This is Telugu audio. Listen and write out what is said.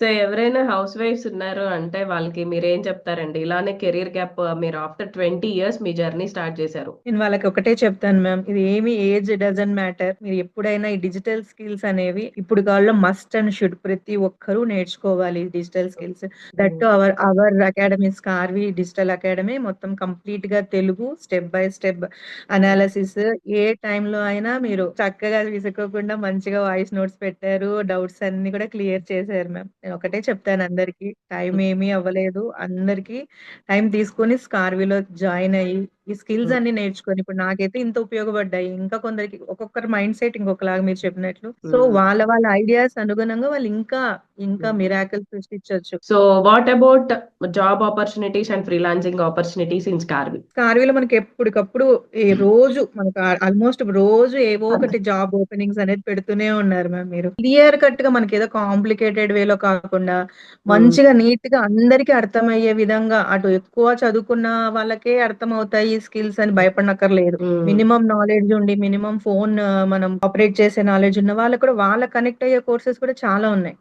సో, ఎవరైనా హౌస్ వైఫ్స్ ఉన్నారు అంటే వాళ్ళకి మీరేం చెప్తారండి? ఇలానే కెరియర్ గ్యాప్ మీరు ఆఫ్టర్ 20 ఇయర్స్ మీ జర్నీ స్టార్ట్ చేశారు. నేను వాళ్ళకి ఒకటే చెప్తాను మ్యామ్. ఇది ఏమి ఏజ్ డజంట్ మ్యాటర్. మీరు ఎప్పుడైనా ఈ డిజిటల్ స్కిల్స్ అనేవి ఇప్పుడు కాలంలో మస్ట్ అండ్ షుడ్ ప్రతి ఒక్కరూ నేర్చుకోవాలి డిజిటల్ స్కిల్స్. దట్ హ్మ్. To our our academies Karvy digital academy మొత్తం కంప్లీట్‌గా తెలుగు స్టెప్ బై స్టెప్ హ్మ్. అనాలిసిస్ ఏ టైంలో అయినా మీరు చక్కగా విసుక్కోకుండా మంచిగా వాయిస్ నోట్స్ పెట్టారు. డౌట్స్ అన్నీ కూడా క్లియర్ చేశారు మ్యామ్. నేను ఒకటే చెప్తాను అందరికి. టైం హ్మ్. ఏమీ అవ్వలేదు. అందరికి టైం తీసుకొని స్కార్విలో జాయిన్ అయ్యి ఈ స్కిల్స్ హ్మ్. అన్ని నేర్చుకొని ఇప్పుడు నాకైతే ఇంత ఉపయోగపడ్డాయి. ఇంకా కొందరికి ఒక్కొక్కరి మైండ్ సెట్ ఇంకొకలాగా మీరు చెప్పినట్లు. సో, హ్మ్. వాళ్ళ ఐడియాస్ అనుగుణంగా వాళ్ళు ఇంకా హ్మ్. మిరాకిల్ సృష్టించొచ్చు. So, what about job opportunities and freelancing opportunities in Karvy? కార్వీలో మనకి ఎప్పటికప్పుడు రోజు మనకు ఆల్మోస్ట్ రోజు ఏవో ఒకటి జాబ్ ఓపెనింగ్స్ అనేది పెడుతూనే ఉన్నారు మ్యామ్ మీరు. క్లియర్ కట్‌గా మనకేదో కాంప్లికేటెడ్ వేలో కాకుండా హ్మ్. మంచిగా నీట్‌గా అందరికీ అర్థమయ్యే విధంగా అటు ఎక్కువ చదువుకున్న వాళ్ళకే అర్థమవుతాయి స్కిల్స్ అని భయపడనక్కర్లేదు. హ్మ్. మినిమమ్ నాలెడ్జ్ ఉండి, మినిమమ్ ఫోన్ మనం ఆపరేట్ చేసే నాలెడ్జ్ ఉన్న వాళ్ళకి కూడా వాళ్ళకి కనెక్ట్ అయ్యే కోర్సెస్ కూడా చాలా ఉన్నాయి.